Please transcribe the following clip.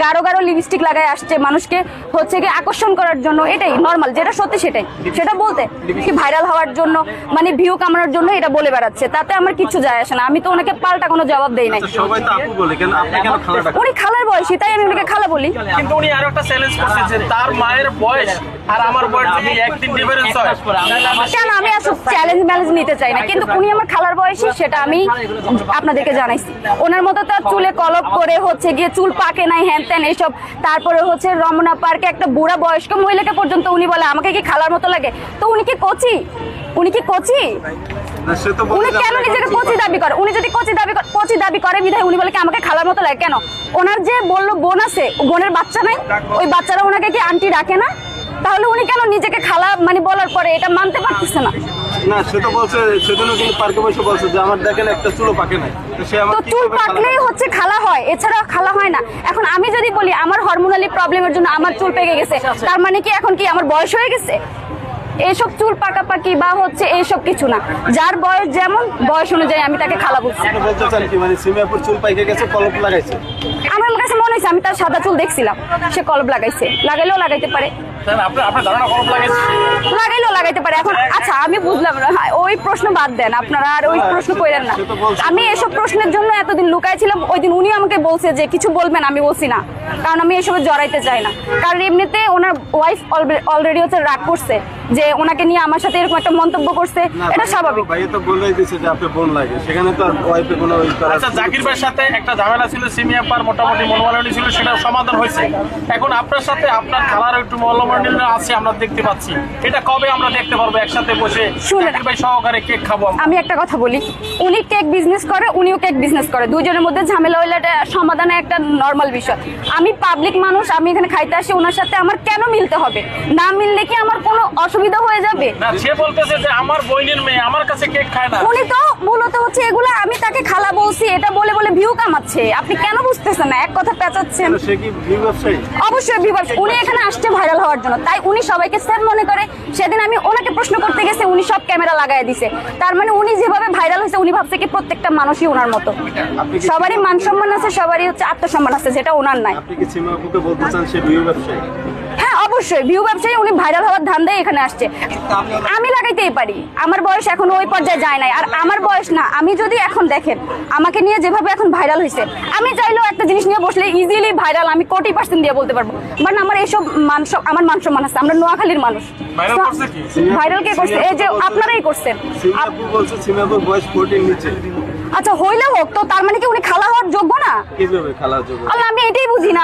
গাঢ় গাঢ় লিপস্টিক লাগায় আসছে মানুষকে হচ্ছে কি আকর্ষণ করার জন্য, এটাই নর্মাল, যেটা সত্যি সেটাই, সেটা বলতে কি ভাইরাল হওয়ার জন্য মানে ভিউ কামানোর জন্য এটা বলে বেড়াচ্ছে, তাতে আমার কিছু যায় আসে না। আমি তো ওনাকে পাল্টা কোনো জবাব দেই নাই। সবাই তো আপু বলে, কেন আপনি কেন খালা ডাকেন? উনি খালার বয়সী, তাই আমি ওনাকে খালা বলি। কিন্তু উনি আরো একটা চ্যালেঞ্জ করছেন যে তার মায়ের বয়স আর আমার বয়স যদি একদিন ডিফারেন্স হয়, কেন আমি আসলে চ্যালেঞ্জ ম্যালেঞ্জ নিতে চাই না, কিন্তু উনি আমার খালার বয়সী সেটা আমি আপনাদেরকে জানাইছি। ওনার মতো তার চুলে কলপ করে হচ্ছে গিয়ে চুল পাকে নাই হ্যান ত্যান এইসব, তারপরে হচ্ছে রমনা পার্কে একটা বুড়া বয়স্ক মহিলাকে পর্যন্ত উনি বলে আমাকে কি খালার মতো লাগে। তো উনি কি কচি? উনি কি কচি? উনি কেন নিজেকে কচি দাবি করে? উনি যদি কচি দাবি করে বিধায় উনি বলে কি আমাকে খালার মতো লাগে কেন? ওনার যে বললো বোন আছে, বোনের বাচ্চা নাই, ওই বাচ্চারা ওনাকে কি আন্টি ডাকে না? তাহলে উনি কেন নিজেকে খালা মানে বলার পরে এটা মানতে পারতেছে না? না সে তো বলছে, সেজন্য কিন্তু পার্কে বসে বলছে যে আমার দেখেন একটা চুলও পাকে নাই, তো সে আমার তো চুল পাকলেই হচ্ছে খালা হয়, এছাড়া খালা হয় না। এখন আমি যদি বলি আমার হরমোনালি প্রবলেমের জন্য আমার চুল পেকে গেছে, তার মানে কি এখন কি আমার বয়স হয়ে গেছে? এইসব চুল পাকাপাকি বা হচ্ছে এইসব কিছু না, যার বয়স যেমন বয়স অনুযায়ী আমি তাকে খালা বলছি। আপনি বলতে চান কি মানে সিমিয়াপুর চুল পাইকে গেছে, কলপ লাগাইছে? আমার কাছে মনে হয়েছে আমি তার সাদা চুল দেখছিলাম, সে কলপ লাগাইছে, লাগাইলেও লাগাইতে পারে, আপনার ধারণা কলপ লাগাইছে, লাগাইলেও লাগাইতে পারে। এখন আচ্ছা আমি বুঝলাম না, ওই প্রশ্ন বাদ দেন আপনারা, আর ওই প্রশ্ন করেন না। আমি এসব প্রশ্নের জন্য এতদিন লুকাইছিলাম, ওই দিন উনি আমাকে বলছে যে কিছু বলবেন, আমি বলছি না, কারণ আমি এসবে জড়াইতে চাই না। কারণ এমনিতে ওনার ওয়াইফ অলরেডি হচ্ছে রাগ করছে যে ওনাকে নিয়ে আমার সাথে এরকম একটা মন্তব্য করছে, এটা স্বাভাবিক। ভাই তো বলেই দিয়েছে যে আপনি বোন লাগে, সেখানে তো আর ওয়াইফে কোনো ওই করার। আচ্ছা জাকির ভাইয়ের সাথে একটা ঝামেলা ছিল, সিমিয়াপার মোটামুটি মনোমালিন্য ছিল, সেটা সমাধান হয়েছে। এখন আপনার সাথে আপনার খালার একটু মনোমালিন্য আছে আমরা দেখতে পাচ্ছি, এটা কবে আমরা দেখতে পারবো একসাথে বসে জাকির ভাই সহকারে কেক খাবো? আমি একটা কথা বলি, উনি কেক বিজনেস করে, উনিও কেক বিজনেস করে, দুইজনের মধ্যে ঝামেলা হইলে এটা সমাধানে একটা নর্মাল বিষয়। আমি পাবলিক মানুষ, আমি এখানে খাইতে আসি, ওনার সাথে আমার কেন মিলতে হবে? না মিললে কি আমার কোনো অসুবিধা হয়ে যাবে? না সে বলতেছে যে আমার বোনের মেয়ে আমার কাছে কেক খায় না। উনি তো মূলত হচ্ছে এগুলো আমি তাকে খালা বলছি এটা বলে বলে ভিউ কামাচ্ছে, আপনি কেন বুঝতেছেন না? এক কথা পেঁচাচ্ছেন। সে কি ভিউ ব্যবসায়ী? অবশ্যই ভিউ ব্যবসায়ী। উনি এখানে আসছে ভাইরাল হওয়ার জন্য, তাই উনি সবাইকে সেফ মনে করে। সেদিন আমি ওনাকে প্রশ্ন করতে গেছি, উনি সব ক্যামেরা লাগাই দিছে, তার মানে উনি যেভাবে ভাইরাল হয়েছে উনি ভাবছে কি প্রত্যেকটা মানুষই ওনার মতো। সবারই মান সম্মান আছে, সবারই হচ্ছে আত্মসম্মান আছে, যেটা ওনার নাই। আপনি কি সিমিয়াপুকে বলতে চান সে ভিউ ব্যবসায়ী? হ্যাঁ অবশ্যই ভিউ ব্যবসায়ী, উনি ভাইরাল হওয়ার ধান্দায় এখানে আসছে। আমি লাগাইতেই পারি, আমার বয়স এখন ওই পর্যায়ে যায় নাই, আর আমার বয়স না, আমি যদি এখন দেখেন আমাকে নিয়ে যেভাবে এখন ভাইরাল হয়েছে, আমি চাইলেও একটা জিনিস নিয়ে বসলে ইজিলি ভাইরাল আমি 40% দিয়ে বলতে পারবো। বাট আমার এইসব আমার মান সম্মান আছে, আমরা নোয়াখালীর মানুষ। ভাইরাল কে করছে? এই যে আপনারাই করছেন। সিমিয়াপুর বলছে সিমিয়াপুর বয়স 40 নিচে। আচ্ছা হইলে হোক, তো তার মানে কি উনি খালা হওয়ার যোগ্য না? কিভাবে খালা যোগ্য? আমি এটাই বুঝি না।